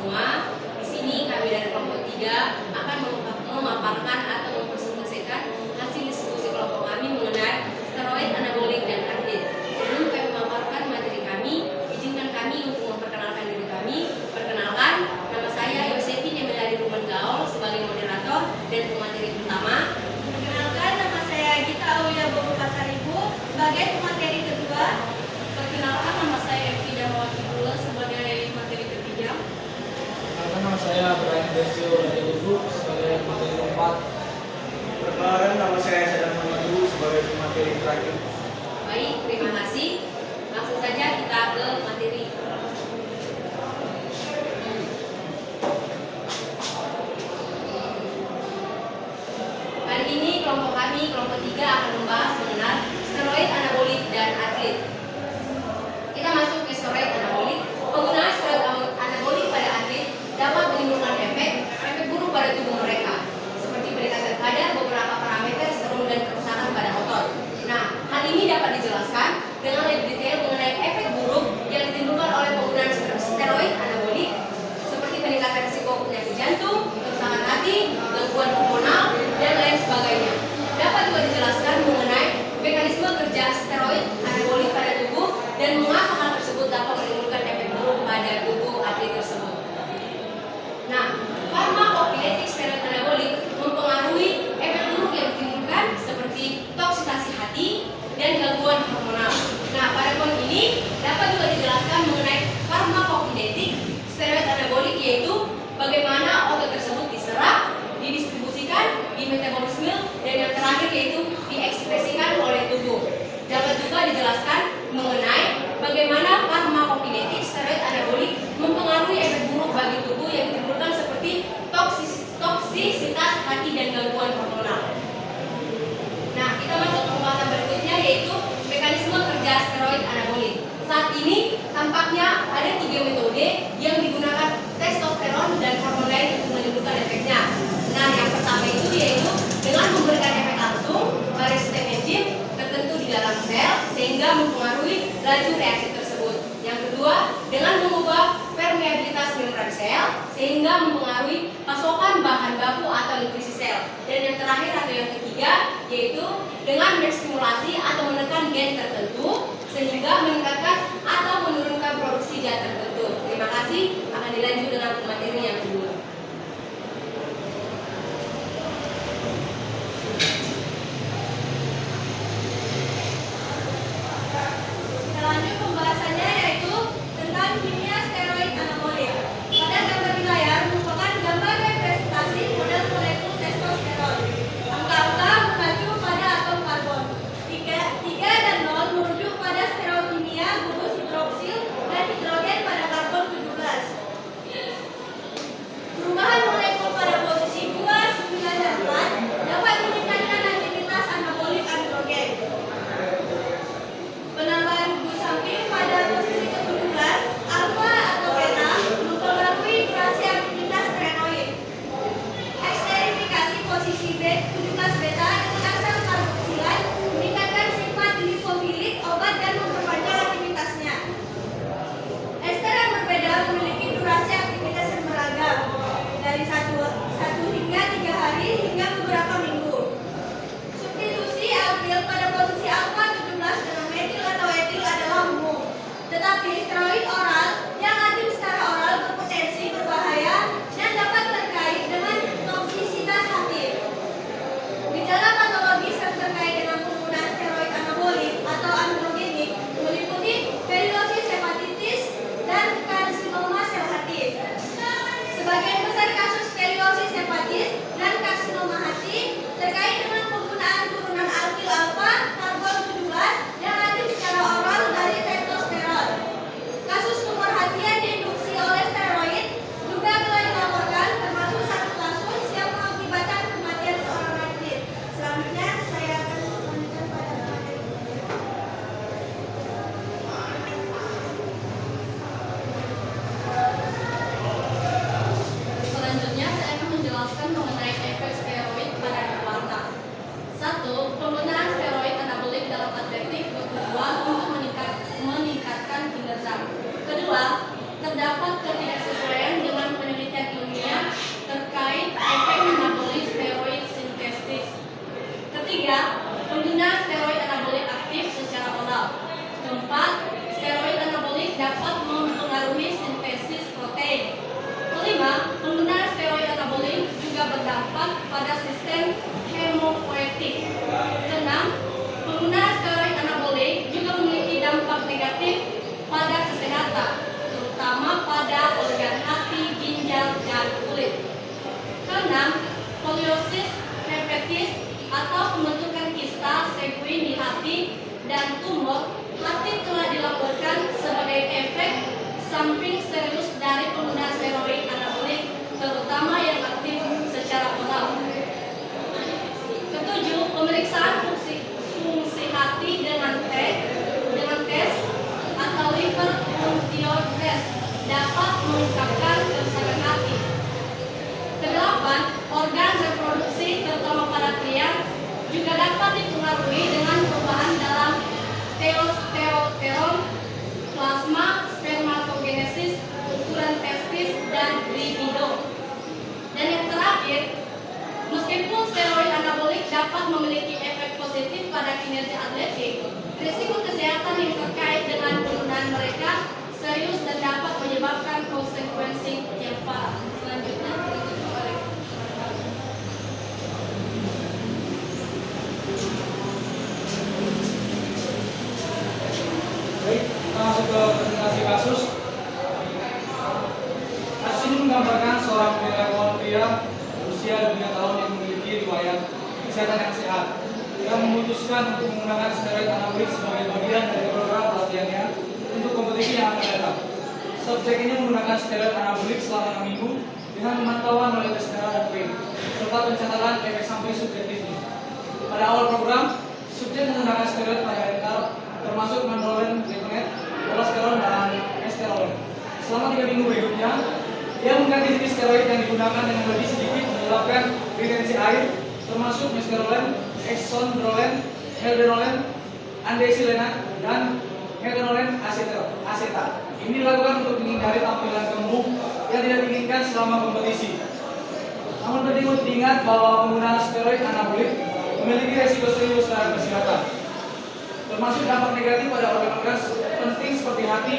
semua. Di sini kami dari kelompok 3 akan memaparkan atau mempresentasikan hasil diskusi kelompok kami mengenai steroid anabolik dan atlet. Sebelum kami memaparkan materi kami, izinkan kami untuk memperkenalkan diri kami. Perkenalkan, nama saya Yosefi Nemelari Ruman Gaul sebagai moderator dan pemateri pertama. Perkenalkan, nama saya Gita Aulia Bobo Pasaribu sebagai pemateri kedua. Perkenalkan, nama saya Evi Damawati Bula sebagai materi ketiga. Perkenalkan, nama saya Brian Desio Rajalugu sebagai materi keempat. Perkenalkan, nama saya Sadam Mamadu sebagai materi terakhir. Baik, terima kasih. Langsung saja kita ke materi. Kali ini kelompok kami, kelompok 3 akan membahas mengenai steroid anabolik dan atlet. Kita masuk ke steroid anabolik. Penggunaan steroid anabolik pada atlet dapat menimbulkan efek buruk pada tubuh mereka, seperti peningkatan kadar beberapa parameter steroid dan kerusakan pada otot. Nah, hal ini dapat dijelaskan dengan lebih detail mengenai efek buruk yang ditimbulkan oleh penggunaan steroid anabolik, seperti peningkatan risiko penyakit jantung, kerusakan hati, gangguan hormonal, dan lain sebagainya. Dapat juga dijelaskan mengenai mekanisme kerja steroid anabolik pada tubuh dan mengapa hal tersebut dapat menimbulkan efek buruk pada tubuh atlet tersebut. Nah, farmakokinetik steroid anabolik mempengaruhi efek buruk yang ditimbulkan seperti toksikasi hati dan gangguan hormonal. Nah, pada poin ini dapat juga dijelaskan mengenai farmakokinetik steroid anabolik, yaitu bagaimana obat tersebut diserap, didistribusikan, dimetabolisme, dan yang terakhir yaitu diekspresikan oleh tubuh. Dapat juga dijelaskan mengenai bagaimana farmakokinetik steroid anabolik mempengaruhi efek buruk bagi tubuh yang ditimbulkan seperti toksisitas hati dan gangguan hormonal. Nah, kita masuk ke pembahasan berikutnya, yaitu mekanisme kerja steroid anabolik. Saat ini tampaknya ada 3 metode yang digunakan testosteron dan hormon lain untuk menimbulkan efeknya. Nah, yang pertama itu yaitu dengan memberikan efek langsung pada sistem enzim tertentu di dalam sel sehingga mempengaruhi laju reaksi tersebut. Yang kedua, dengan mengubah permeabilitas membran sel sehingga mempengaruhi pasokan bahan baku atau nutrisi sel. Dan yang terakhir atau yang ketiga yaitu dengan menstimulasi atau menekan gen tertentu sehingga meningkatkan atau menurunkan produksi zat tertentu. Terima kasih. Akan dilanjut dengan materi yang kedua. Kita lanjut pembahasannya, yaitu tentang kimia steroid anabolik. Pada gambar di layar merupakan gambar representasi model molekul testosteron. Angka-angka mengacu pada atom karbon. 3 dan 0 merujuk pada steroid kimia gugus hidroksil dan hidrogen pada karbon 17. pria berusia 2 tahun yang memiliki riwayat kesehatan yang sehat yang memutuskan untuk menggunakan steroid anabolik sebagai bagian dari program pelatihannya untuk kompetisi yang akan datang. Subjek ini menggunakan steroid anabolik selama 6 minggu dengan pemantauan melalui tes darah dan urin serta pencatatan efek samping subjektifnya. Pada awal program, subjek menggunakan steroid pada rental termasuk mandrolen, leponet, olosteron, dan esterolen. Selama 3 minggu berikutnya, ia mengganti jenis steroid yang digunakan dengan lebih sedikit menyebabkan retensi air, termasuk mesterolen, exondrolen, helderolen, andesilenat, dan metanolen asetat. Ini dilakukan untuk menghindari tampilan gemuk yang tidak diinginkan selama kompetisi. Namun penting untuk diingat bahwa penggunaan steroid anabolik memiliki resiko serius terhadap kesehatan, termasuk dampak negatif pada organ-organ penting seperti hati,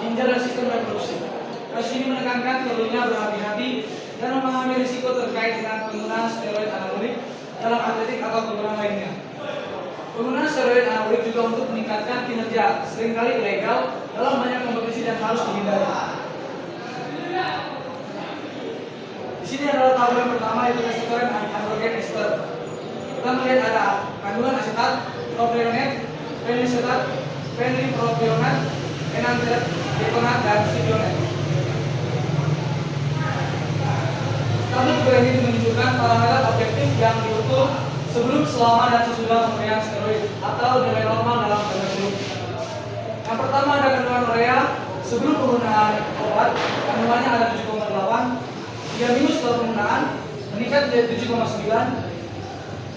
ginjal, dan sistem reproduksi. Kasus ini menekankan perlunya berhati-hati dan memahami risiko terkait dengan penggunaan steroid anabolik dalam atletik atau penggunaan lainnya. Penggunaan steroid anabolik juga untuk meningkatkan kinerja seringkali ilegal dalam banyak kompetisi dan harus dihindari. Di sini adalah tabel yang pertama, yaitu testosteron androgen ester. Kita melihat ada kandungan asetat, propionat, fenilesetat, fenilpropionat, enantioat, detonat, dan sidionat. Tabel kedua ini menunjukkan parameter objektif yang diukur sebelum, selama, dan sesudah pemberian steroid atau nilai normal dalam banyak grup. Yang pertama ada kandungan urea sebelum penggunaan obat, kandungannya ada 7,8. 3 minggu setelah penggunaan meningkat menjadi 7,9.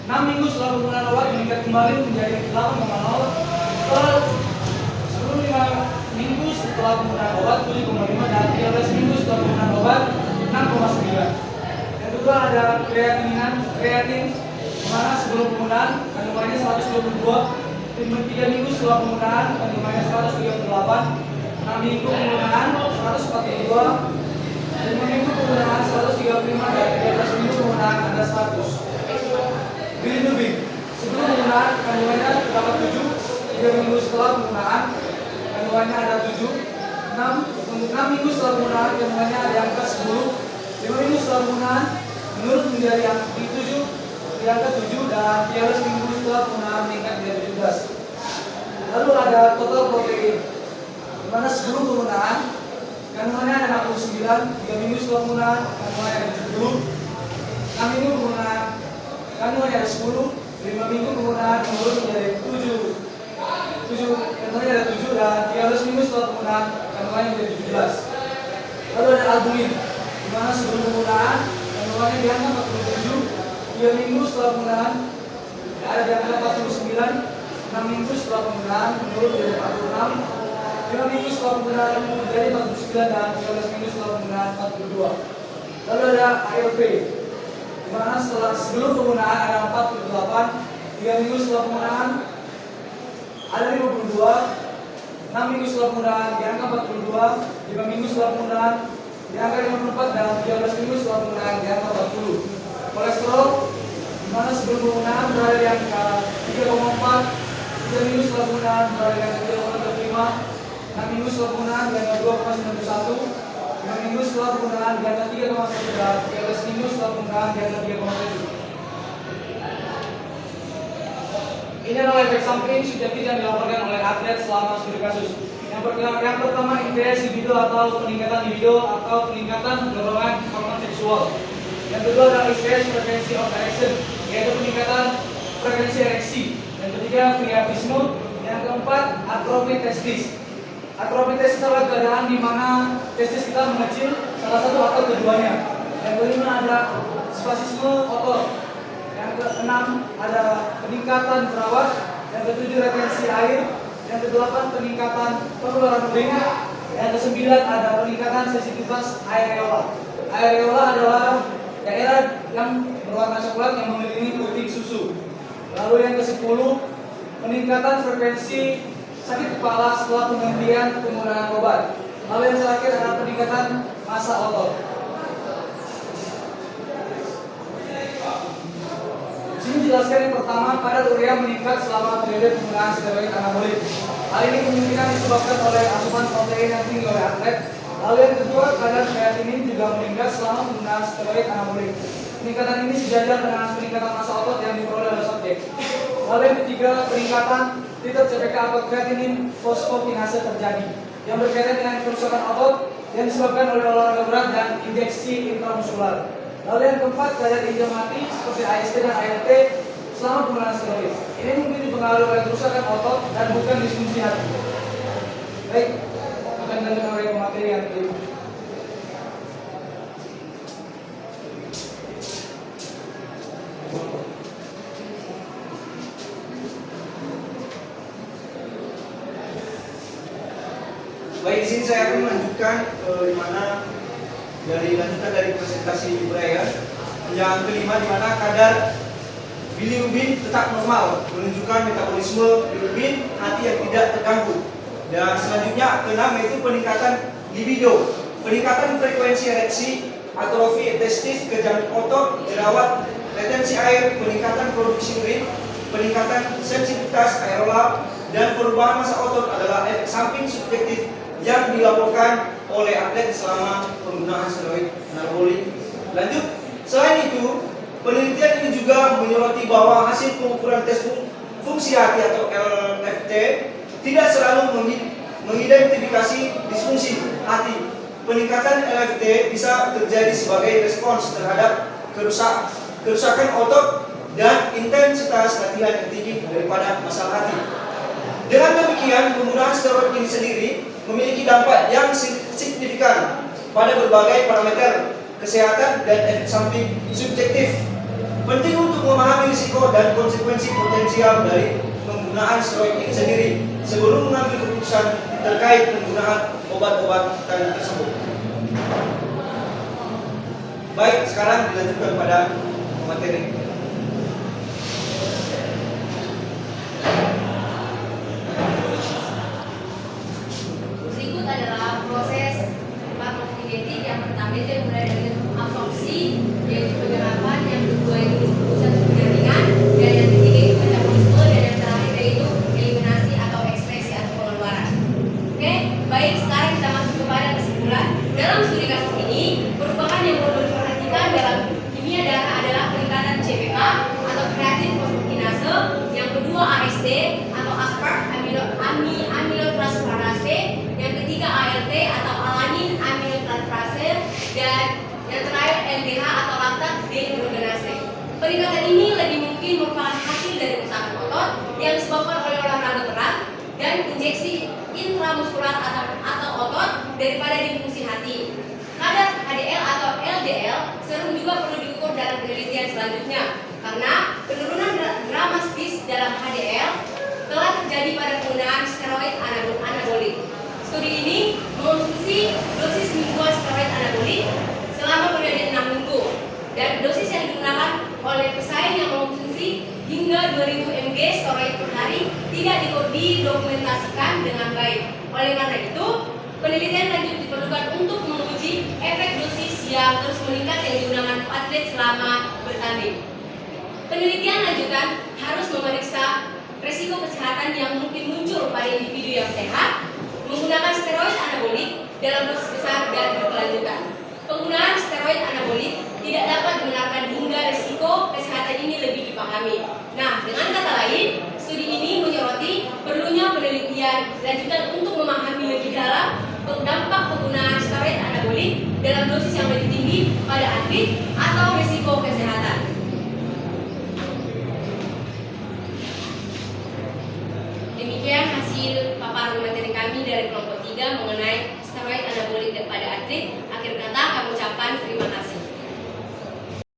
6 minggu setelah penggunaan obat meningkat kembali menjadi 8,0. Sebelum 5 minggu setelah penggunaan obat 7,5, dan 13 minggu setelah penggunaan obat 6,9. Yang kedua ada kreatin, dimana sebelum penggunaan kandungannya 122. 3 minggu setelah penggunaan kandungannya 138. 6 minggu penggunaan 142. 5 minggu penggunaan 135, dan 13 minggu penggunaan ada 100. Bilirubin sebelum penggunaan kandungannya terdapat 7. 3 minggu setelah penggunaan kandungannya ada 7. 6 minggu setelah penggunaan kandungannya ada yang ke 10. 5 minggu setelah penggunaan menurun menjadi yang di 7, di angka 7, dan 13 minggu setelah penggunaan meningkat menjadi 17. Lalu ada total protein, di mana sebelum penggunaan kandungannya ada 69. 3 minggu setelah penggunaan kandungannya ada 70. 6 minggu penggunaan kandungannya ada 10. 5 minggu penggunaan menurun menjadi 7, kandungannya ada 7, dan 13 minggu setelah penggunaan kandungannya menjadi 17. Lalu ada albumin, di mana sebelum penggunaan kandungannya di angka 47. 3 minggu setelah penggunaan ada di angka 49. 6 minggu setelah penggunaan menurun menjadi 46. 5 minggu setelah penggunaan menjadi 49, dan 13 minggu setelah penggunaan 42. Lalu ada ALP, di mana sebelum penggunaan ada 48. 3 minggu setelah penggunaan ada 52. 6 minggu setelah penggunaan di angka 42. 5 minggu setelah penggunaan di angka 54, dan 13 minggu setelah penggunaan di angka 40. Kolesterol, di mana sebelum penggunaan berada di angka 3,4. 3 minggu setelah penggunaan berada di angka 3,35. 6 minggu setelah penggunaan di angka 2,91. 5 minggu setelah penggunaan di angka 3,1, dan 13 minggu setelah penggunaan di angka 3,7. Ini adalah efek samping subjektif yang dilaporkan oleh atlet selama studi kasus. Yang pertama increase libido atau peningkatan libido atau peningkatan dorongan hormon seksual. Yang kedua adalah increase frequency of erection, yaitu peningkatan frekuensi ereksi. Yang ketiga priapisme. Yang keempat atrofi testis. Atrofi testis adalah keadaan di mana testis kita mengecil, salah satu atau keduanya. Yang kelima ada spasisme otot. Yang keenam ada peningkatan jerawat. Yang ketujuh retensi air. Yang kedelapan peningkatan pengeluaran urin. Yang kesembilan ada peningkatan sensitivitas areola. Areola adalah daerah yang berwarna coklat yang mengelilingi puting susu. Lalu yang ke-10 peningkatan frekuensi sakit kepala setelah penghentian penggunaan obat. Lalu yang terakhir adalah peningkatan massa otot. Di sini dijelaskan yang pertama, kadar urea meningkat selama periode penggunaan steroid anabolik. Hal ini kemungkinan disebabkan oleh asupan protein yang tinggi oleh atlet, Lalu yang kedua, kadar kreatinin juga meningkat selama penggunaan steroid anabolik. Peningkatan ini sejajar dengan peningkatan massa otot yang diperoleh oleh subjek. Lalu yang ketiga, peningkatan titrate CPK atau kreatinin fosfokinase terjadi yang berkaitan dengan kerusakan otot yang disebabkan oleh olahraga berat dan injeksi intramuskular. Lalu yang keempat, kadar ginjal mati seperti AST dan ALT selama penggunaan steroid. Ini mungkin dipengaruhi oleh kerusakan otot dan bukan disfungsi hati. Baik, akan dilanjutkan oleh pemateri yang kedua. Baik, di sini saya akan melanjutkan di mana lanjutan dari presentasi Brian. Yang kelima, di mana kadar bilirubin tetap normal, menunjukkan metabolisme bilirubin hati yang tidak terganggu. Dan selanjutnya keenam yaitu peningkatan libido, peningkatan frekuensi ereksi, atrofi testis, kejang otot, jerawat, retensi air, peningkatan produksi urin, peningkatan sensitivitas aerola, dan perubahan massa otot adalah efek samping subjektif yang dilaporkan oleh atlet selama penggunaan steroid anabolik. Lanjut, selain itu, penelitian ini juga menyoroti bahwa hasil pengukuran tes fungsi hati atau LFT tidak selalu mengidentifikasi disfungsi hati. Peningkatan LFT bisa terjadi sebagai respons terhadap kerusakan otot dan intensitas latihan yang tinggi daripada masalah hati. Dengan demikian, penggunaan steroid ini sendiri memiliki dampak yang signifikan pada berbagai parameter kesehatan dan efek samping subjektif. Penting untuk memahami risiko dan konsekuensi potensial dari penggunaan steroid ini sendiri sebelum mengambil keputusan terkait penggunaan obat-obatan tersebut. Baik, sekarang dilanjutkan pada materi. Berikut adalah proses farmakokinetik. Yang pertama itu yang mulai dari absorpsi, yaitu penyerapan, yang kedua itu distribusi atau penyaringan, dan yang ketiga itu metabolisme, dan yang terakhir yaitu eliminasi atau ekspresi atau pengeluaran. Oke, baik, sekarang kita masuk kepada kesimpulan. Dalam studi kasus ini, perubahan yang perlu diperhatikan dalam kimia darah adalah peningkatan CPK atau kreatin fosfokinase, yang kedua AST atau aspartic aminotransferase, yang ketiga ALT atau alanin aminotransferase, dan yang terakhir LDH atau laktat dehidrogenase. Peningkatan ini lebih mungkin merupakan hasil dari kerusakan otot yang disebabkan oleh olahraga berat dan injeksi intramuskular atau otot daripada di fungsi hati. Kadar HDL atau LDL serum juga perlu diukur dalam penelitian selanjutnya, karena penurunan dramatis dalam HDL telah terjadi pada penggunaan steroid anabolik. Studi ini mengonsumsi dosis mingguan steroid anabolik selama periode 6 minggu, dan dosis yang digunakan oleh pesaing yang mengonsumsi hingga 2000 mg steroid per hari tidak didokumentasikan dengan baik. Oleh karena itu, penelitian lanjut diperlukan untuk menguji efek dosis yang terus meningkat yang digunakan atlet selama bertanding. Penelitian lanjutan harus memeriksa risiko kesehatan yang mungkin muncul pada individu yang sehat menggunakan steroid anabolik dalam dosis besar dan berkelanjutan. Penggunaan steroid anabolik tidak dapat dibenarkan hingga risiko kesehatan ini lebih dipahami. Nah, dengan kata lain, studi ini menyoroti perlunya penelitian lanjutan untuk memahami lebih dalam dampak penggunaan steroid anabolik dalam dosis yang lebih tinggi pada atlet atau risiko kesehatan. Demikian hasil paparan materi kami dari kelompok 3 mengenai steroid anabolik pada atlet.